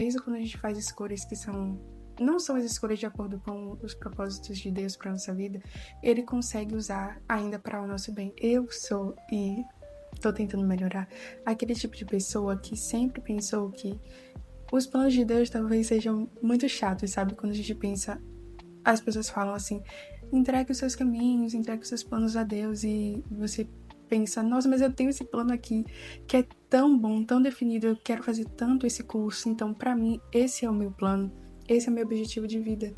Mesmo quando a gente faz escolhas que não são as escolhas de acordo com os propósitos de Deus para nossa vida, Ele consegue usar ainda para o nosso bem. Eu sou, e tô tentando melhorar, aquele tipo de pessoa que sempre pensou que os planos de Deus talvez sejam muito chatos, sabe? Quando a gente pensa, as pessoas falam assim, entregue os seus caminhos, entregue os seus planos a Deus, e você pensa, nossa, mas eu tenho esse plano aqui que é tão bom, tão definido, eu quero fazer tanto esse curso, então pra mim esse é o meu plano, esse é o meu objetivo de vida.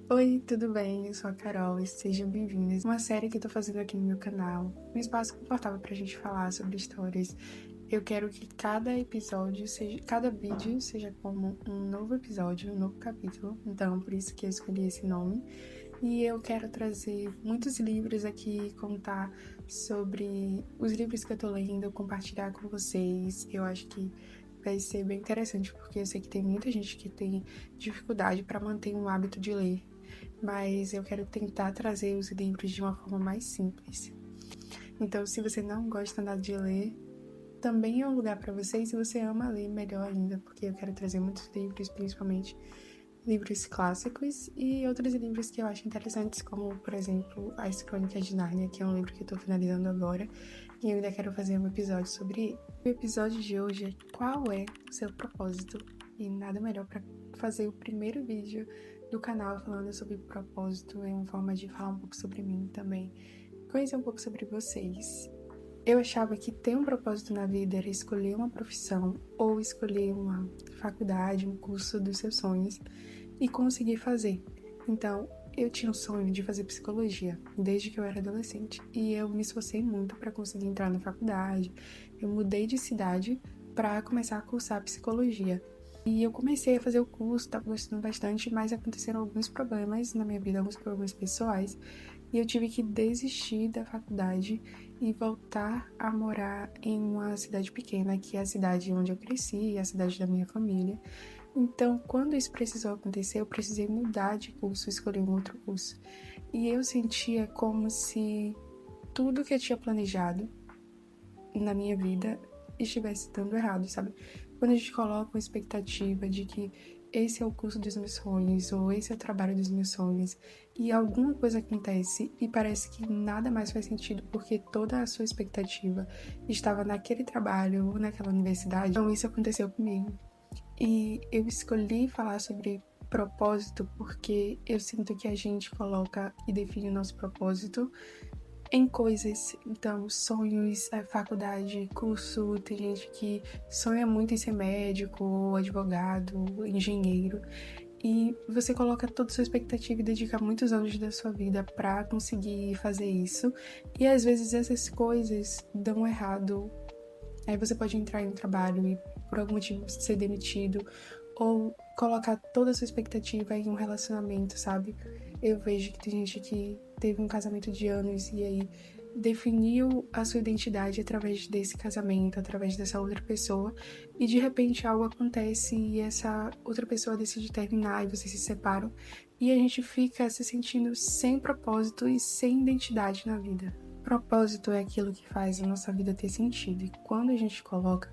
Oi, tudo bem? Eu sou a Carol e sejam bem-vindos a uma série que eu tô fazendo aqui no meu canal, um espaço confortável pra gente falar sobre histórias. Eu quero que cada vídeo seja como um novo episódio, um novo capítulo, então por isso que eu escolhi esse nome. E eu quero trazer muitos livros aqui, contar sobre os livros que eu tô lendo, compartilhar com vocês. Eu acho que vai ser bem interessante, porque eu sei que tem muita gente que tem dificuldade para manter um hábito de ler, mas eu quero tentar trazer os livros de uma forma mais simples. Então, se você não gosta nada de ler, também é um lugar para você, e se você ama ler, melhor ainda, porque eu quero trazer muitos livros, principalmente livros clássicos e outros livros que eu acho interessantes, como, por exemplo, As Crônicas de Nárnia, que é um livro que eu tô finalizando agora, e eu ainda quero fazer um episódio sobre ele. O episódio de hoje é qual é o seu propósito, e nada melhor para fazer o primeiro vídeo do canal falando sobre propósito, é uma forma de falar um pouco sobre mim também, conhecer um pouco sobre vocês. Eu achava que ter um propósito na vida era escolher uma profissão ou escolher uma faculdade, um curso dos seus sonhos e conseguir fazer. Então, eu tinha um sonho de fazer psicologia desde que eu era adolescente e eu me esforcei muito para conseguir entrar na faculdade. Eu mudei de cidade para começar a cursar psicologia. E eu comecei a fazer o curso, estava gostando bastante, mas aconteceram alguns problemas na minha vida, alguns problemas pessoais, e eu tive que desistir da faculdade e voltar a morar em uma cidade pequena, que é a cidade onde eu cresci, a cidade da minha família. Então, quando isso precisou acontecer, eu precisei mudar de curso, escolher um outro curso. E eu sentia como se tudo que eu tinha planejado na minha vida estivesse dando errado, sabe? Quando a gente coloca uma expectativa de que esse é o curso dos meus sonhos, ou esse é o trabalho dos meus sonhos, e alguma coisa acontece e parece que nada mais faz sentido porque toda a sua expectativa estava naquele trabalho ou naquela universidade. Então isso aconteceu comigo. E eu escolhi falar sobre propósito porque eu sinto que a gente coloca e define o nosso propósito em coisas, então sonhos, faculdade, curso, tem gente que sonha muito em ser médico, advogado, engenheiro, e você coloca toda a sua expectativa e dedica muitos anos da sua vida para conseguir fazer isso, e às vezes essas coisas dão errado, aí você pode entrar em um trabalho e por algum motivo ser demitido, ou colocar toda a sua expectativa em um relacionamento, sabe? Eu vejo que tem gente que teve um casamento de anos e aí definiu a sua identidade através desse casamento, através dessa outra pessoa, e de repente algo acontece e essa outra pessoa decide terminar e vocês se separam, e a gente fica se sentindo sem propósito e sem identidade na vida. Propósito é aquilo que faz a nossa vida ter sentido, e quando a gente coloca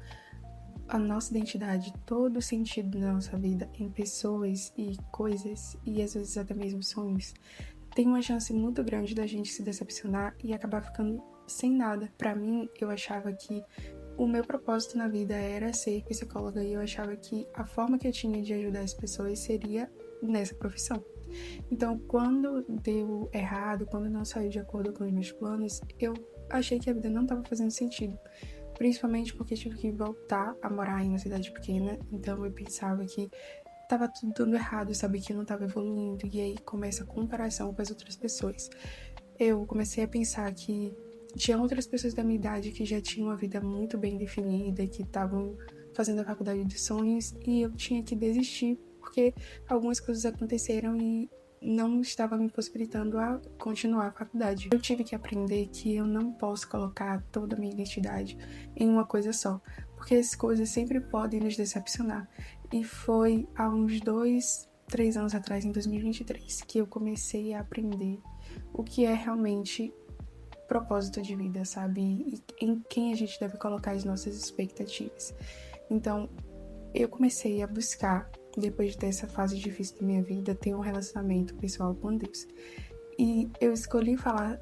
a nossa identidade, todo o sentido da nossa vida em pessoas e coisas, e às vezes até mesmo sonhos, tem uma chance muito grande da gente se decepcionar e acabar ficando sem nada. Pra mim, eu achava que o meu propósito na vida era ser psicóloga e eu achava que a forma que eu tinha de ajudar as pessoas seria nessa profissão. Então, quando deu errado, quando não saiu de acordo com os meus planos, eu achei que a vida não estava fazendo sentido. Principalmente porque eu tive que voltar a morar em uma cidade pequena, então eu pensava que tava tudo dando errado, sabe, que eu não tava evoluindo, e aí começa a comparação com as outras pessoas. Eu comecei a pensar que tinha outras pessoas da minha idade que já tinham uma vida muito bem definida, que estavam fazendo a faculdade de sonhos, e eu tinha que desistir, porque algumas coisas aconteceram e não estava me possibilitando a continuar a faculdade. Eu tive que aprender que eu não posso colocar toda a minha identidade em uma coisa só, porque as coisas sempre podem nos decepcionar. E foi há uns 2-3 anos atrás, em 2023, que eu comecei a aprender o que é realmente propósito de vida, sabe? E em quem a gente deve colocar as nossas expectativas. Então, eu comecei a buscar, depois dessa fase difícil da minha vida, ter um relacionamento pessoal com Deus. E eu escolhi falar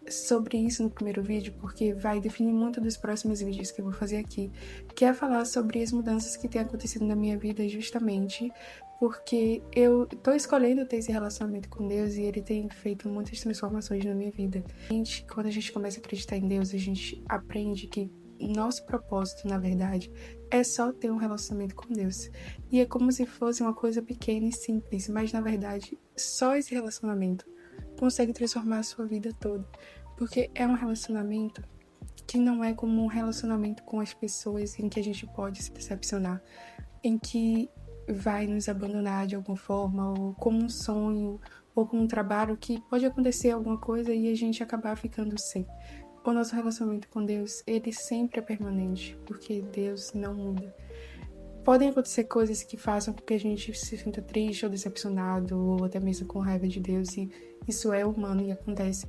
sobre isso no primeiro vídeo, porque vai definir muito dos próximos vídeos que eu vou fazer aqui, que é falar sobre as mudanças que têm acontecido na minha vida, justamente porque eu tô escolhendo ter esse relacionamento com Deus e ele tem feito muitas transformações na minha vida. Quando a gente começa a acreditar em Deus, a gente aprende que nosso propósito, na verdade, é só ter um relacionamento com Deus. E é como se fosse uma coisa pequena e simples, mas na verdade, só esse relacionamento consegue transformar a sua vida toda. Porque é um relacionamento que não é como um relacionamento com as pessoas em que a gente pode se decepcionar, em que vai nos abandonar de alguma forma, ou como um sonho, ou como um trabalho que pode acontecer alguma coisa e a gente acabar ficando sem. O nosso relacionamento com Deus, ele sempre é permanente, porque Deus não muda. Podem acontecer coisas que façam com que a gente se sinta triste ou decepcionado, ou até mesmo com raiva de Deus, e isso é humano e acontece.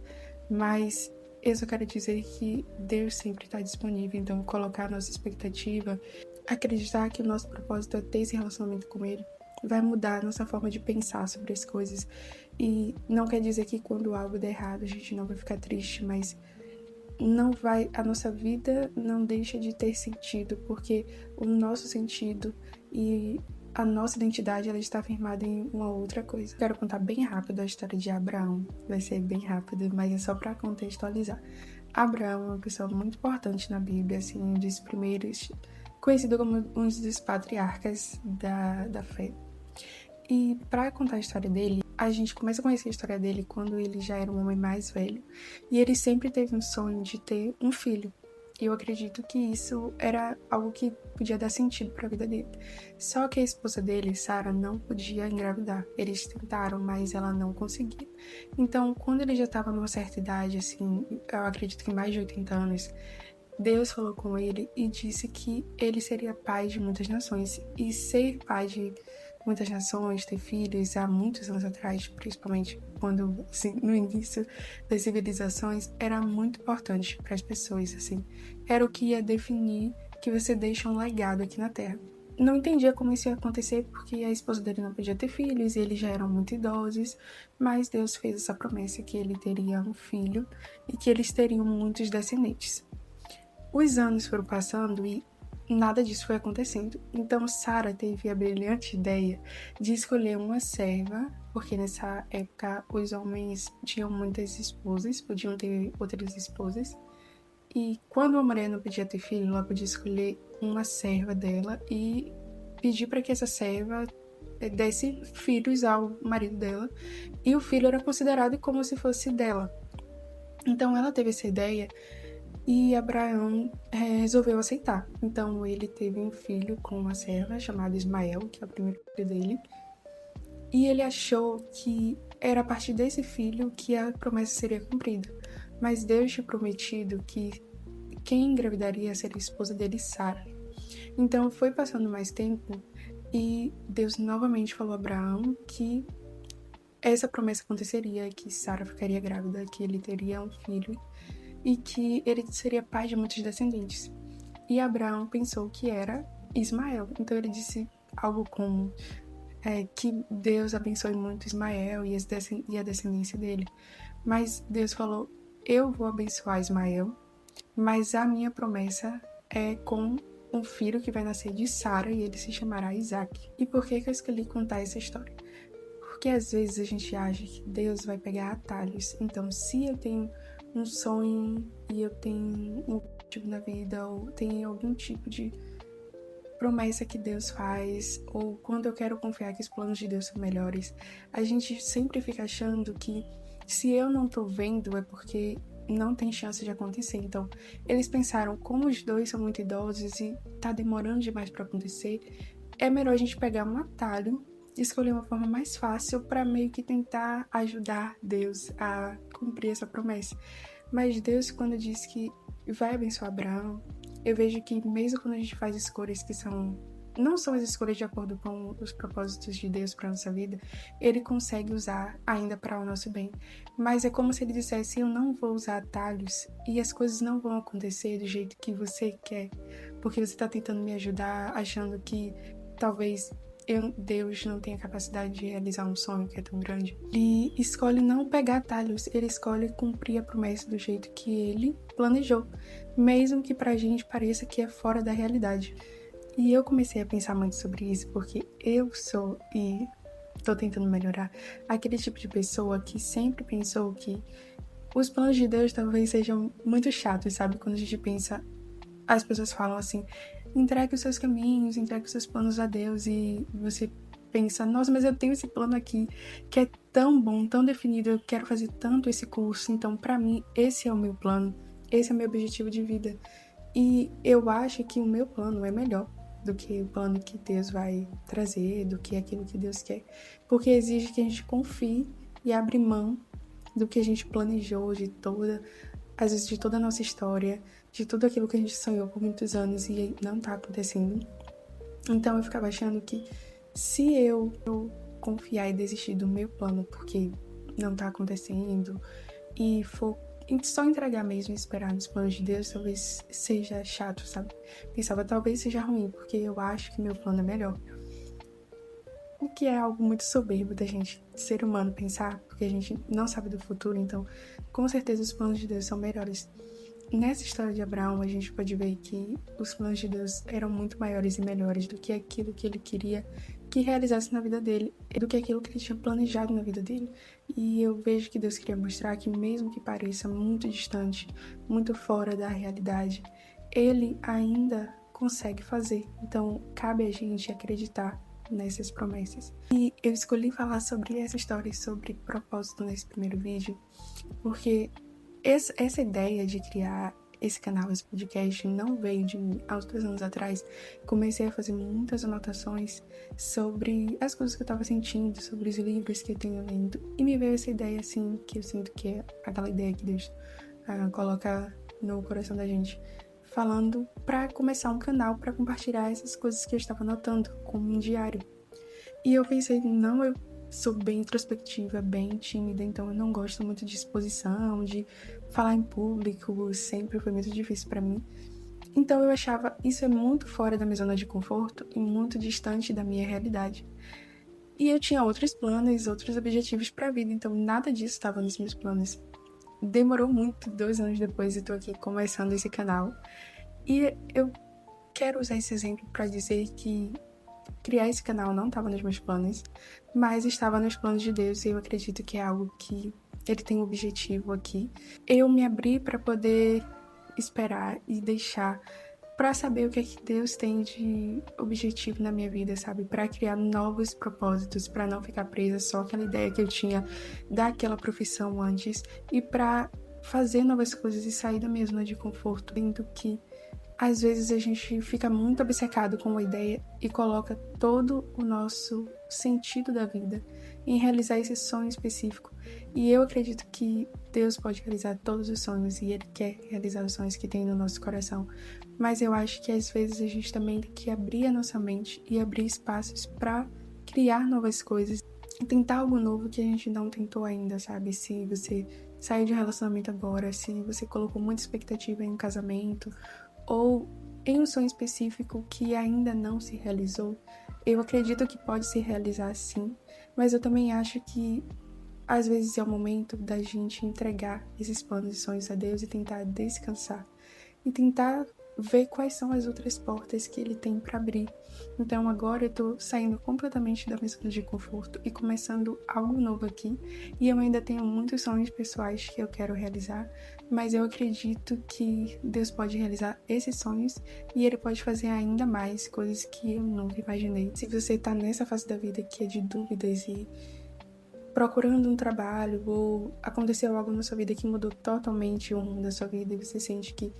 Mas eu só quero dizer que Deus sempre está disponível, então colocar a nossa expectativa, acreditar que o nosso propósito é ter esse relacionamento com Ele, vai mudar a nossa forma de pensar sobre as coisas. E não quer dizer que quando algo der errado a gente não vai ficar triste, mas a nossa vida não deixa de ter sentido, porque o nosso sentido e a nossa identidade, ela está firmada em uma outra coisa. Quero contar bem rápido a história de Abraão. Vai ser bem rápido, mas é só para contextualizar. Abraão é uma pessoa muito importante na Bíblia, assim, um dos primeiros, conhecido como um dos patriarcas da fé. E para contar a história dele, a gente começa a conhecer a história dele quando ele já era um homem mais velho. E ele sempre teve um sonho de ter um filho. E eu acredito que isso era algo que podia dar sentido para a vida dele. Só que a esposa dele, Sara, não podia engravidar. Eles tentaram, mas ela não conseguia. Então, quando ele já estava numa certa idade, assim, eu acredito que mais de 80 anos, Deus falou com ele e disse que ele seria pai de muitas nações. E ser pai de muitas nações, ter filhos, há muitos anos atrás, principalmente quando, assim, no início das civilizações, era muito importante para as pessoas, assim. Era o que ia definir que você deixa um legado aqui na Terra. Não entendia como isso ia acontecer, porque a esposa dele não podia ter filhos, e eles já eram muito idosos, mas Deus fez essa promessa que ele teria um filho e que eles teriam muitos descendentes. Os anos foram passando e nada disso foi acontecendo. Então Sara teve a brilhante ideia de escolher uma serva, porque nessa época os homens tinham muitas esposas, podiam ter outras esposas. E quando uma mulher não podia ter filho, ela podia escolher uma serva dela e pedir para que essa serva desse filhos ao marido dela. E o filho era considerado como se fosse dela. Então ela teve essa ideia e Abraão resolveu aceitar. Então ele teve um filho com uma serva chamada Ismael, que é o primeiro filho dele. E ele achou que era a partir desse filho que a promessa seria cumprida. Mas Deus tinha prometido que quem engravidaria seria a esposa dele, Sara. Então foi passando mais tempo e Deus novamente falou a Abraão que essa promessa aconteceria, que Sara ficaria grávida, que ele teria um filho e que ele seria pai de muitos descendentes. E Abraão pensou que era Ismael. Então ele disse algo como que Deus abençoe muito Ismael e a descendência dele. Mas Deus falou, eu vou abençoar Ismael, mas a minha promessa é com um filho que vai nascer de Sara e ele se chamará Isaac. E por que eu escolhi contar essa história? Porque às vezes a gente acha que Deus vai pegar atalhos. Então, se eu tenho um sonho e eu tenho um objetivo na vida, ou tem algum tipo de promessa que Deus faz, ou quando eu quero confiar que os planos de Deus são melhores, a gente sempre fica achando que se eu não tô vendo é porque não tem chance de acontecer. Então, eles pensaram, como os dois são muito idosos e tá demorando demais para acontecer, é melhor a gente pegar um atalho e escolher uma forma mais fácil para meio que tentar ajudar Deus a cumprir essa promessa. Mas Deus, quando diz que vai abençoar Abraão, eu vejo que mesmo quando a gente faz escolhas que são não são as escolhas de acordo com os propósitos de Deus para nossa vida, ele consegue usar ainda para o nosso bem. Mas é como se ele dissesse: eu não vou usar atalhos e as coisas não vão acontecer do jeito que você quer, porque você está tentando me ajudar, achando que talvez Deus não tenha capacidade de realizar um sonho que é tão grande. Ele escolhe não pegar atalhos, ele escolhe cumprir a promessa do jeito que ele planejou, mesmo que pra gente pareça que é fora da realidade. E eu comecei a pensar muito sobre isso, porque eu sou, e tô tentando melhorar, aquele tipo de pessoa que sempre pensou que os planos de Deus talvez sejam muito chatos, sabe? Quando a gente pensa, as pessoas falam assim: entregue os seus caminhos, entregue os seus planos a Deus, e você pensa: nossa, mas eu tenho esse plano aqui que é tão bom, tão definido, eu quero fazer tanto esse curso, então pra mim esse é o meu plano, esse é o meu objetivo de vida. E eu acho que o meu plano é melhor do que o plano que Deus vai trazer, do que aquilo que Deus quer, porque exige que a gente confie e abra mão do que a gente planejou, às vezes de toda a nossa história, de tudo aquilo que a gente sonhou por muitos anos e não tá acontecendo. Então eu ficava achando que se eu confiar e desistir do meu plano porque não tá acontecendo e for só entregar mesmo e esperar nos planos de Deus, talvez seja chato, sabe? Pensava, talvez seja ruim, porque eu acho que meu plano é melhor. O que é algo muito soberbo da gente, ser humano, pensar, porque a gente não sabe do futuro, então com certeza os planos de Deus são melhores. Nessa história de Abraão, a gente pode ver que os planos de Deus eram muito maiores e melhores do que aquilo que ele queria que realizasse na vida dele, do que aquilo que ele tinha planejado na vida dele. E eu vejo que Deus queria mostrar que, mesmo que pareça muito distante, muito fora da realidade, ele ainda consegue fazer. Então, cabe a gente acreditar nessas promessas. E eu escolhi falar sobre essa história e sobre propósito nesse primeiro vídeo, porque essa ideia de criar esse canal, esse podcast, não veio de mim. Há uns 2 anos atrás, comecei a fazer muitas anotações sobre as coisas que eu tava sentindo, sobre os livros que eu tenho lendo, e me veio essa ideia, assim, que eu sinto que é aquela ideia que Deus coloca no coração da gente, falando pra começar um canal pra compartilhar essas coisas que eu estava anotando, como um diário. E eu pensei, não, eu sou bem introspectiva, bem tímida, então eu não gosto muito de exposição, de falar em público, sempre foi muito difícil pra mim. Então eu achava isso é muito fora da minha zona de conforto e muito distante da minha realidade. E eu tinha outros planos, outros objetivos pra vida, então nada disso estava nos meus planos. Demorou muito, 2 anos depois, eu tô aqui começando esse canal. E eu quero usar esse exemplo pra dizer que criar esse canal não estava nos meus planos, mas estava nos planos de Deus, e eu acredito que é algo que ele tem um objetivo aqui. Eu me abri para poder esperar e deixar para saber o que é que Deus tem de objetivo na minha vida, sabe? Para criar novos propósitos, para não ficar presa só àquela ideia que eu tinha daquela profissão antes, e para fazer novas coisas e sair da minha zona de conforto, vendo que às vezes a gente fica muito obcecado com uma ideia e coloca todo o nosso sentido da vida em realizar esse sonho específico. E eu acredito que Deus pode realizar todos os sonhos e Ele quer realizar os sonhos que tem no nosso coração. Mas eu acho que às vezes a gente também tem que abrir a nossa mente e abrir espaços para criar novas coisas e tentar algo novo que a gente não tentou ainda, sabe? Se você saiu de um relacionamento agora, se você colocou muita expectativa em um casamento, ou em um sonho específico que ainda não se realizou, eu acredito que pode se realizar sim, mas eu também acho que às vezes é o momento da gente entregar esses planos e sonhos a Deus e tentar descansar e tentar ver quais são as outras portas que Ele tem para abrir. Então agora eu tô saindo completamente da minha zona de conforto e começando algo novo aqui, e eu ainda tenho muitos sonhos pessoais que eu quero realizar, mas eu acredito que Deus pode realizar esses sonhos e Ele pode fazer ainda mais coisas que eu nunca imaginei. Se você tá nessa fase da vida que é de dúvidas e procurando um trabalho, ou aconteceu algo na sua vida que mudou totalmente o rumo da sua vida e você sente que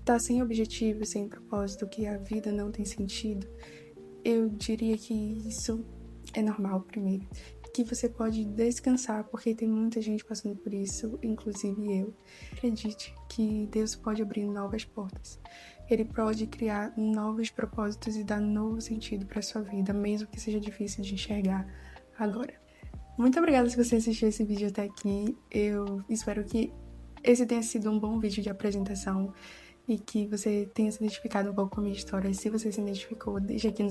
tá sem objetivo, sem propósito, que a vida não tem sentido, eu diria que isso é normal primeiro, que você pode descansar, porque tem muita gente passando por isso, inclusive eu. Acredite que Deus pode abrir novas portas. ele pode criar novos propósitos e dar novo sentido para sua vida, mesmo que seja difícil de enxergar agora. Muito obrigada se você assistiu esse vídeo até aqui. Eu espero que esse tenha sido um bom vídeo de apresentação e que você tenha se identificado um pouco com a minha história. Se você se identificou, deixa aqui nos